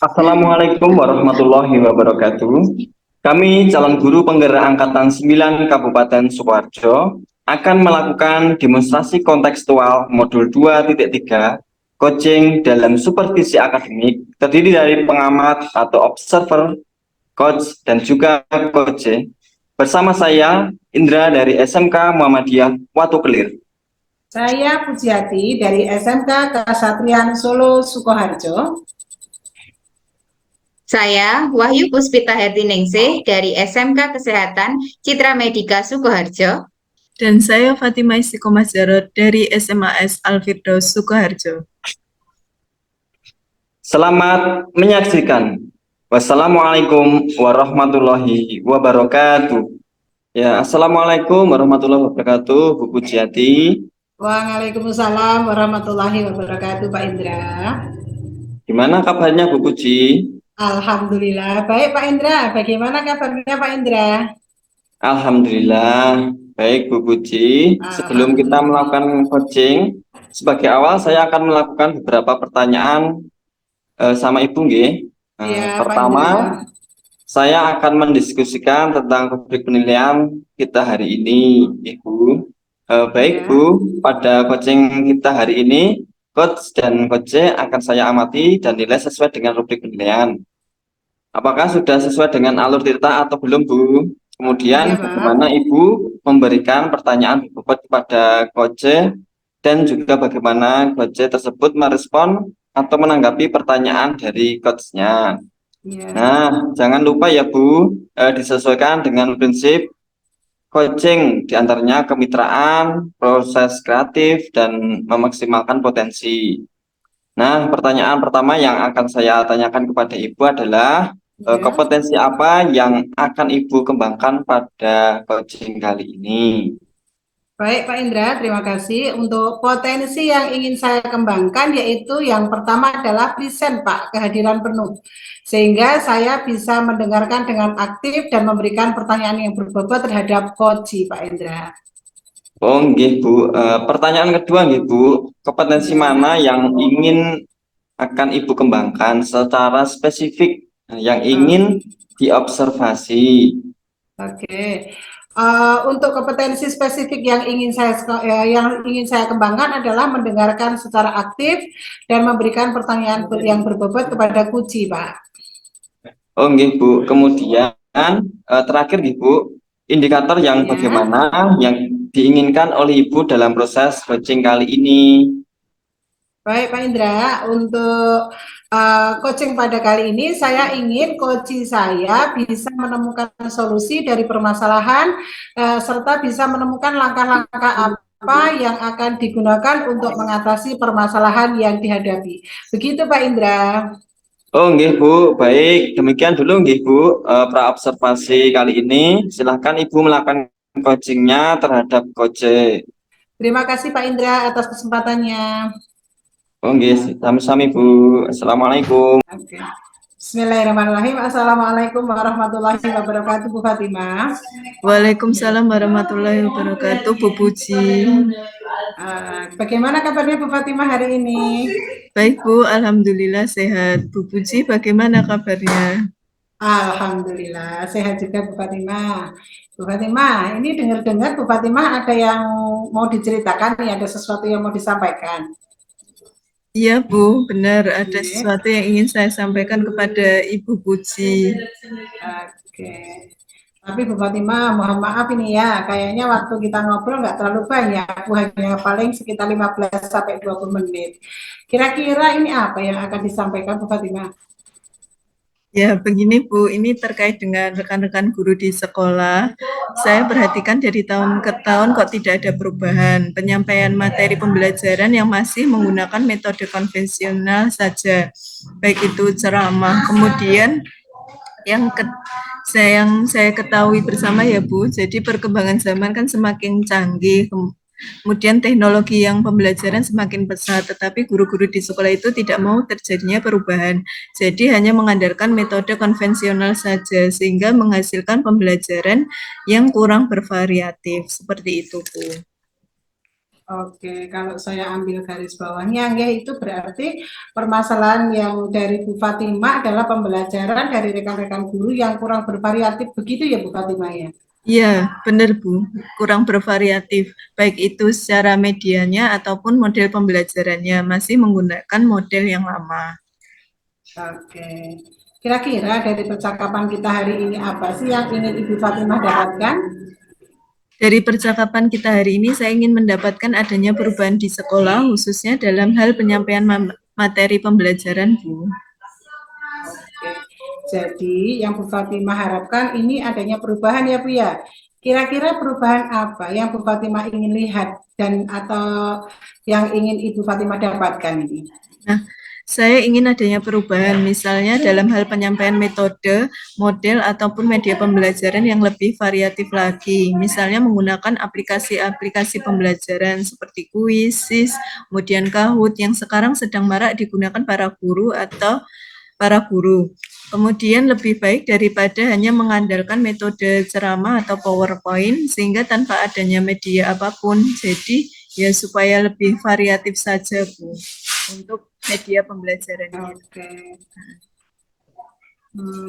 Assalamualaikum warahmatullahi wabarakatuh. Kami calon guru penggerak angkatan 9 Kabupaten Sukoharjo akan melakukan demonstrasi kontekstual modul 2.3 coaching dalam supervisi akademik terdiri dari pengamat atau observer, coach, dan juga coach bersama saya Indra dari SMK Muhammadiyah Watu Kelir. Saya Pujiati dari SMK Kasatrian Solo Sukoharjo. Saya Wahyu Puspita Herdiningsih dari SMK Kesehatan Citra Medika Sukoharjo. Dan saya Fatimah Istiqomah Jarot dari SMAS Al-Firdaus Sukoharjo. Selamat menyaksikan. Wassalamualaikum warahmatullahi wabarakatuh. Ya, assalamualaikum warahmatullahi wabarakatuh, Bu Pujiati. Waalaikumsalam warahmatullahi wabarakatuh, Pak Indra. Gimana kabarnya, Bu Puji? Alhamdulillah, baik Pak Indra. Bagaimana kabarnya Pak Indra? Alhamdulillah, baik Bu Puji. Sebelum kita melakukan coaching, sebagai awal saya akan melakukan beberapa pertanyaan sama Ibu, nggih. Ya, Pertama, saya akan mendiskusikan tentang rubrik penilaian kita hari ini, Ibu. Baik, Ya. Bu, pada coaching kita hari ini, coach dan coach akan saya amati dan nilai sesuai dengan rubrik penilaian. Apakah sudah sesuai dengan alur cerita atau belum, Bu? Kemudian, bagaimana Ibu memberikan pertanyaan bobot kepada coach dan juga bagaimana coach tersebut merespon atau menanggapi pertanyaan dari coach-nya. Ya. Nah, jangan lupa ya Bu, disesuaikan dengan prinsip coaching, diantaranya kemitraan, proses kreatif, dan memaksimalkan potensi. Nah, pertanyaan pertama yang akan saya tanyakan kepada Ibu adalah kompetensi apa yang akan Ibu kembangkan pada coaching kali ini? Baik Pak Indra, terima kasih. Untuk potensi yang ingin saya kembangkan yaitu yang pertama adalah present Pak, kehadiran penuh. Sehingga saya bisa mendengarkan dengan aktif dan memberikan pertanyaan yang berbobot terhadap coach Pak Indra. Oh, nggih Bu. Pertanyaan kedua nggih Bu, kompetensi mana yang ingin akan Ibu kembangkan secara spesifik yang ingin diobservasi? Oke. Untuk kompetensi spesifik yang ingin saya kembangkan adalah mendengarkan secara aktif dan memberikan pertanyaan yang berbobot kepada kunci, Pak. Oh, nggih Bu. Kemudian terakhir nggih Bu, indikator yang bagaimana yang diinginkan oleh Ibu dalam proses coaching kali ini? Baik Pak Indra, untuk coaching pada kali ini saya ingin coaching saya bisa menemukan solusi dari permasalahan serta bisa menemukan langkah-langkah apa yang akan digunakan untuk mengatasi permasalahan yang dihadapi. Begitu Pak Indra. Oh, nggih Bu. Baik, demikian dulu nggih Bu pra-observasi kali ini. Silahkan Ibu melakukan coachingnya terhadap coach. Terima kasih Pak Indra atas kesempatannya. Oh, nggih, sami-sami Bu. Assalamualaikum. Oke. Bismillahirrahmanirrahim. Assalamualaikum warahmatullahi wabarakatuh, Bu Fatimah. Waalaikumsalam warahmatullahi wabarakatuh, Bu Puji. Bagaimana kabarnya Bu Fatimah hari ini? Baik Bu, alhamdulillah sehat. Bu Puji, bagaimana kabarnya? Alhamdulillah sehat juga Bu Fatimah. Bu Fatimah, ini dengar-dengar Bu Fatimah ada yang mau diceritakan nih, ada sesuatu yang mau disampaikan. Iya Bu, benar ada sesuatu yang ingin saya sampaikan kepada Ibu Puji. Oke. Tapi Bu Fatimah, mohon maaf ini ya, kayaknya waktu kita ngobrol nggak terlalu banyak, hanya paling sekitar 15-20 menit. Kira-kira ini apa yang akan disampaikan Bu Fatimah? Ya, begini Bu, ini terkait dengan rekan-rekan guru di sekolah. Saya perhatikan dari tahun ke tahun kok tidak ada perubahan. Penyampaian materi pembelajaran yang masih menggunakan metode konvensional saja, baik itu ceramah. Kemudian yang saya ketahui bersama ya Bu, jadi perkembangan zaman kan semakin canggih. Kemudian teknologi yang pembelajaran semakin pesat, tetapi guru-guru di sekolah itu tidak mau terjadinya perubahan. Jadi hanya mengandalkan metode konvensional saja, sehingga menghasilkan pembelajaran yang kurang bervariatif. Seperti itu, Bu. Oke, kalau saya ambil garis bawahnya, ya itu berarti permasalahan yang dari Bu Fatima adalah pembelajaran dari rekan-rekan guru yang kurang bervariatif, begitu ya Bu Fatima ya? Iya, benar Bu, kurang bervariatif, baik itu secara medianya ataupun model pembelajarannya, masih menggunakan model yang lama. Oke, kira-kira dari percakapan kita hari ini apa sih yang ingin Ibu Fatima dapatkan? Dari percakapan kita hari ini, saya ingin mendapatkan adanya perubahan di sekolah, khususnya dalam hal penyampaian materi pembelajaran, Bu. Oke, jadi yang Bu Fatima harapkan ini adanya perubahan ya Bu ya. Kira-kira perubahan apa yang Bu Fatima ingin lihat dan atau yang ingin Ibu Fatima dapatkan ini? Nah, saya ingin adanya perubahan, misalnya dalam hal penyampaian metode, model, ataupun media pembelajaran yang lebih variatif lagi. Misalnya menggunakan aplikasi-aplikasi pembelajaran seperti Quizzes, kemudian Kahoot yang sekarang sedang marak digunakan para guru atau para guru. Kemudian lebih baik daripada hanya mengandalkan metode ceramah atau PowerPoint, sehingga tanpa adanya media apapun. Jadi ya supaya lebih variatif saja, Bu, untuk media pembelajarannya. Oke.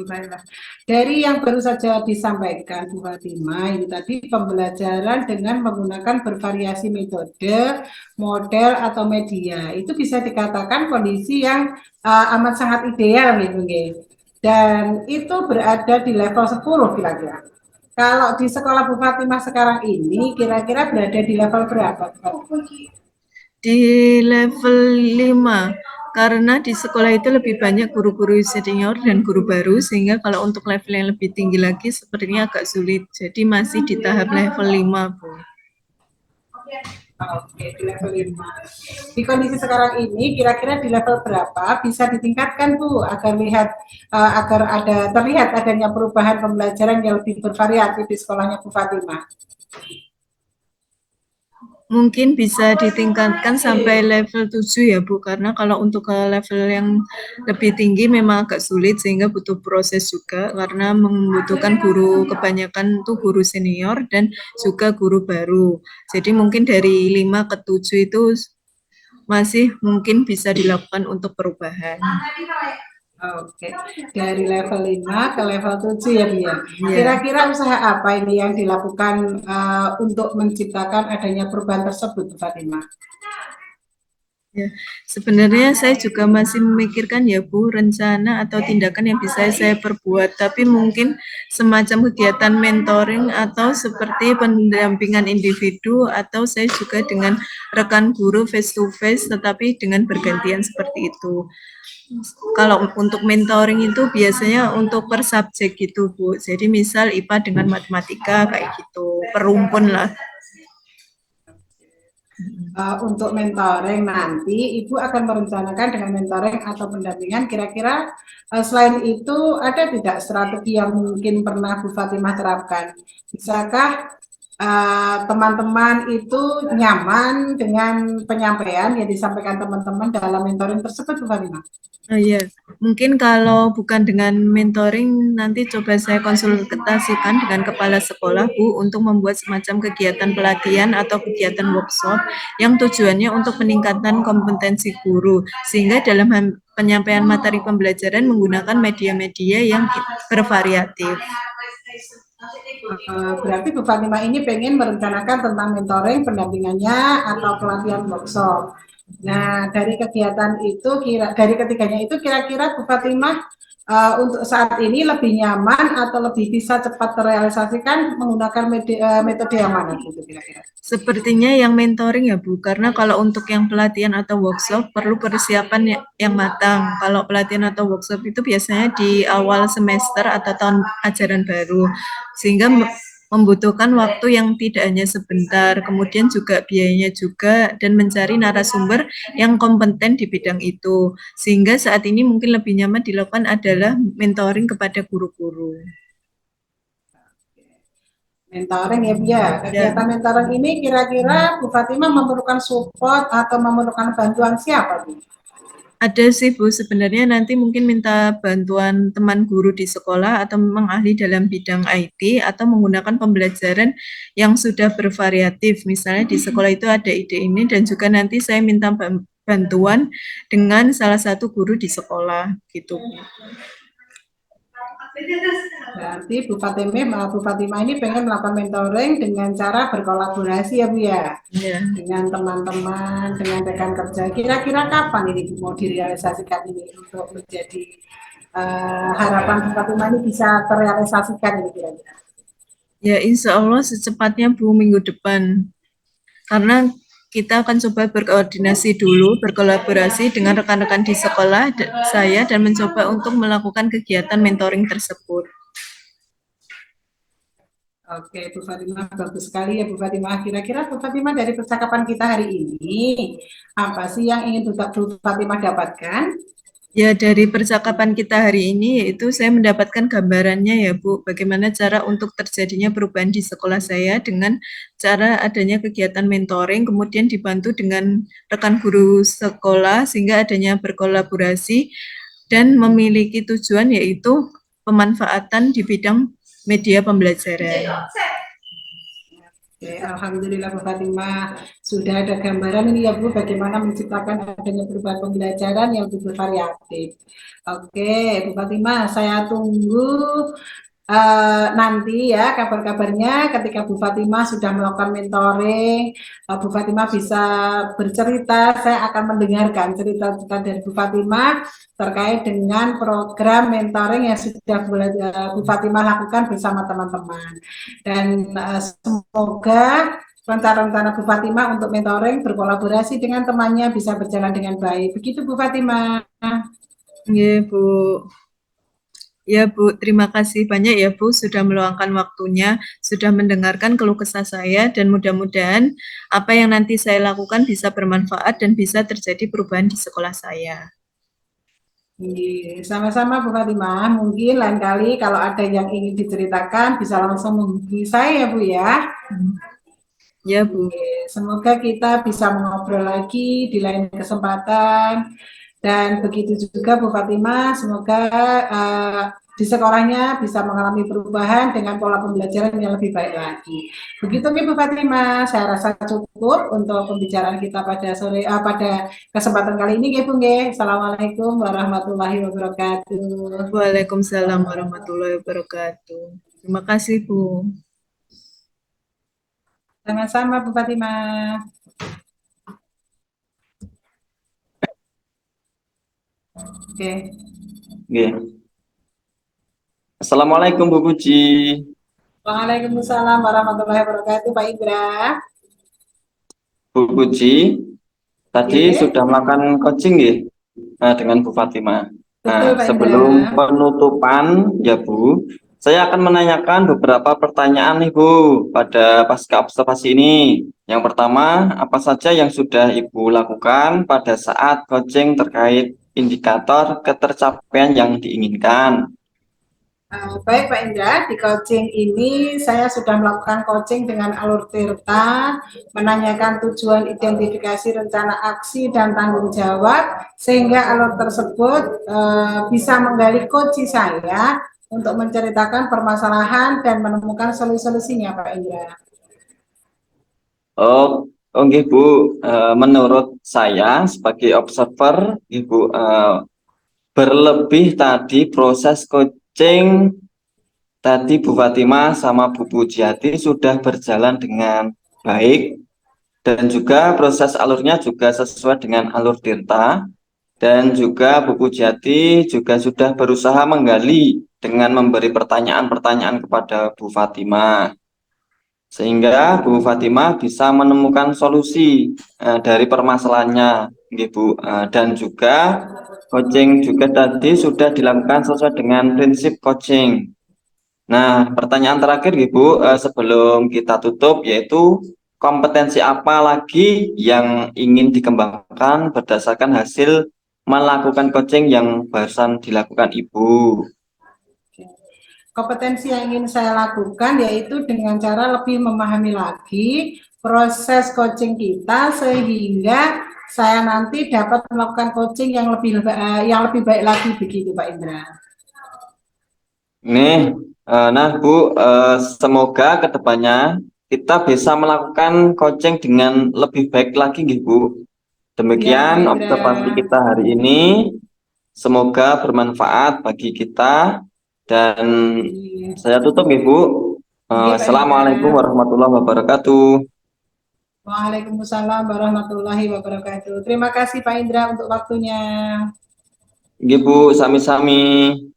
Baiklah. Dari yang baru saja disampaikan Bu Fatima, ini tadi pembelajaran dengan menggunakan bervariasi metode, model, atau media. Itu bisa dikatakan kondisi yang amat sangat ideal gitu, dan itu berada di level 10 kira-kira. Kalau di sekolah Bu Fatima sekarang ini, kira-kira berada di level berapa? Di level 5, karena di sekolah itu lebih banyak guru-guru senior dan guru baru, sehingga kalau untuk level yang lebih tinggi lagi sepertinya agak sulit. Jadi masih di tahap level 5, Bu. Oke, di level 5. Di kondisi sekarang ini, kira-kira di level berapa bisa ditingkatkan Bu agar terlihat adanya perubahan pembelajaran yang lebih bervariatif di sekolahnya Bu Fatima? Mungkin bisa ditingkatkan sampai level 7 ya Bu, karena kalau untuk ke level yang lebih tinggi memang agak sulit sehingga butuh proses juga karena membutuhkan guru kebanyakan tuh guru senior dan juga guru baru. Jadi mungkin dari 5 ke 7 itu masih mungkin bisa dilakukan untuk perubahan. Oke, dari level 5 ke level 7 ya Bu ya. Iya. Kira-kira usaha apa ini yang dilakukan untuk menciptakan adanya perubahan tersebut Bu Fatima? Ya, sebenarnya saya juga masih memikirkan ya Bu, rencana atau tindakan yang bisa saya perbuat, tapi mungkin semacam kegiatan mentoring atau seperti pendampingan individu atau saya juga dengan rekan guru face to face tetapi dengan bergantian seperti itu. Kalau untuk mentoring itu biasanya untuk per subjek gitu Bu, jadi misal IPA dengan matematika kayak gitu, per rumpun lah. Untuk mentoring nanti Ibu akan merencanakan dengan mentoring atau pendampingan kira-kira selain itu ada tidak strategi yang mungkin pernah Bu Fatimah terapkan? Bisakah teman-teman itu nyaman dengan penyampaian yang disampaikan teman-teman dalam mentoring tersebut Bu Fatimah? Oh iya, mungkin kalau bukan dengan mentoring, nanti coba saya konsultasikan dengan kepala sekolah, Bu, untuk membuat semacam kegiatan pelatihan atau kegiatan workshop yang tujuannya untuk peningkatan kompetensi guru, sehingga dalam penyampaian materi pembelajaran menggunakan media-media yang bervariatif. Berarti Bu Fatimah ini pengen merencanakan tentang mentoring, pendampingannya, atau pelatihan workshop. Nah, dari kegiatan itu, dari ketiganya itu kira-kira Bu Fatimah untuk saat ini lebih nyaman atau lebih bisa cepat terrealisasikan menggunakan metode yang mana gitu kira-kira? Sepertinya yang mentoring ya Bu, karena kalau untuk yang pelatihan atau workshop perlu persiapan yang matang. Kalau pelatihan atau workshop itu biasanya di awal semester atau tahun ajaran baru, sehingga membutuhkan waktu yang tidak hanya sebentar, kemudian juga biayanya juga, dan mencari narasumber yang kompeten di bidang itu. Sehingga saat ini mungkin lebih nyaman dilakukan adalah mentoring kepada guru-guru. Mentoring ya Bu ya. Kegiatan mentoring ini kira-kira Bu Fatimah memerlukan support atau memerlukan bantuan siapa Bu? Ada sih Bu, sebenarnya nanti mungkin minta bantuan teman guru di sekolah atau memang ahli dalam bidang IT atau menggunakan pembelajaran yang sudah bervariatif. Misalnya di sekolah itu ada ide ini dan juga nanti saya minta bantuan dengan salah satu guru di sekolah gitu. Berarti Bu Fatimah ini pengen melakukan mentoring dengan cara berkolaborasi ya Bu ya, Ya. dengan teman-teman, dengan rekan kerja. Kira-kira kapan ini mau direalisasikan ini untuk menjadi harapan Bu Fatimah ini bisa terrealisasikan ini kira-kira? Ya, insya Allah secepatnya Bu, minggu depan. Karena kita akan coba berkoordinasi dulu, berkolaborasi dengan rekan-rekan di sekolah saya dan mencoba untuk melakukan kegiatan mentoring tersebut. Oke, Bu Fatimah, bagus sekali ya Bu Fatimah. Kira-kira Bu Fatimah dari percakapan kita hari ini, apa sih yang ingin Bu Fatimah dapatkan? Ya, dari percakapan kita hari ini yaitu saya mendapatkan gambarannya ya Bu, bagaimana cara untuk terjadinya perubahan di sekolah saya dengan cara adanya kegiatan mentoring, kemudian dibantu dengan rekan guru sekolah sehingga adanya berkolaborasi dan memiliki tujuan yaitu pemanfaatan di bidang media pembelajaran. Oke, alhamdulillah Bu Fatimah sudah ada gambaran ini ya Bu bagaimana menciptakan adanya perubahan pembelajaran yang lebih variatif. Oke, Bu Fatimah, saya tunggu nanti ya kabar-kabarnya ketika Bu Fatimah sudah melakukan mentoring, Bu Fatimah bisa bercerita, saya akan mendengarkan cerita-cerita dari Bu Fatimah terkait dengan program mentoring yang sudah Bu Fatimah lakukan bersama teman-teman. Dan semoga rencana-rencana Bu Fatimah untuk mentoring berkolaborasi dengan temannya bisa berjalan dengan baik. Begitu Bu Fatimah. Ya Bu. Ya Bu, terima kasih banyak ya Bu sudah meluangkan waktunya, sudah mendengarkan keluh kesah saya dan mudah-mudahan apa yang nanti saya lakukan bisa bermanfaat dan bisa terjadi perubahan di sekolah saya. Sama-sama Bu Fatimah, mungkin lain kali kalau ada yang ingin diceritakan bisa langsung menghubungi saya ya Bu ya. Ya Bu. Semoga kita bisa mengobrol lagi di lain kesempatan. Dan begitu juga Bu Fatimah, semoga di sekolahnya bisa mengalami perubahan dengan pola pembelajaran yang lebih baik lagi. Begitu Bu Fatimah, saya rasa cukup untuk pembicaraan kita pada pada kesempatan kali ini Bu. Assalamualaikum warahmatullahi wabarakatuh. Waalaikumsalam warahmatullahi wabarakatuh. Terima kasih Bu. Sama-sama Bu Fatimah. Oke. Nggih. Assalamualaikum Bu Puji. Waalaikumsalam warahmatullahi wabarakatuh, Pak Indra. Bu Puji, tadi Oke. sudah melakukan coaching ya dengan Bu Fatimah. Betul, Pak Sebelum Indra. penutupan ya Bu, saya akan menanyakan beberapa pertanyaan nih Bu pada pasca observasi ini. Yang pertama, apa saja yang sudah Ibu lakukan pada saat coaching terkait indikator ketercapaian yang diinginkan? Baik Pak Indra, di coaching ini saya sudah melakukan coaching dengan alur Tirta, menanyakan tujuan identifikasi rencana aksi dan tanggung jawab, sehingga alur tersebut bisa menggali coach saya untuk menceritakan permasalahan dan menemukan solusinya Pak Indra. Oh, oke Bu, menurut saya sebagai observer, Ibu berlebih tadi proses coaching tadi Bu Fatimah sama Bu Pujiati sudah berjalan dengan baik dan juga proses alurnya juga sesuai dengan alur Tirta dan juga Bu Pujiati juga sudah berusaha menggali dengan memberi pertanyaan-pertanyaan kepada Bu Fatimah sehingga Bu Fatimah bisa menemukan solusi dari permasalahannya, Bu. Dan juga coaching juga tadi sudah dilakukan sesuai dengan prinsip coaching. Nah, pertanyaan terakhir, Bu, sebelum kita tutup, yaitu kompetensi apa lagi yang ingin dikembangkan berdasarkan hasil melakukan coaching yang barusan dilakukan Ibu? Kompetensi yang ingin saya lakukan yaitu dengan cara lebih memahami lagi proses coaching kita sehingga saya nanti dapat melakukan coaching yang lebih baik lagi begitu Pak Indra. Nih, nah Bu, semoga kedepannya kita bisa melakukan coaching dengan lebih baik lagi, nggih, Bu. Siap Pak Demikian Indra. observasi kita hari ini. Semoga bermanfaat bagi kita dan saya tutup, Ibu. Oke, Pak Indra. Assalamualaikum warahmatullahi wabarakatuh. Waalaikumsalam warahmatullahi wabarakatuh. Terima kasih Pak Indra untuk waktunya. Ibu, sami-sami.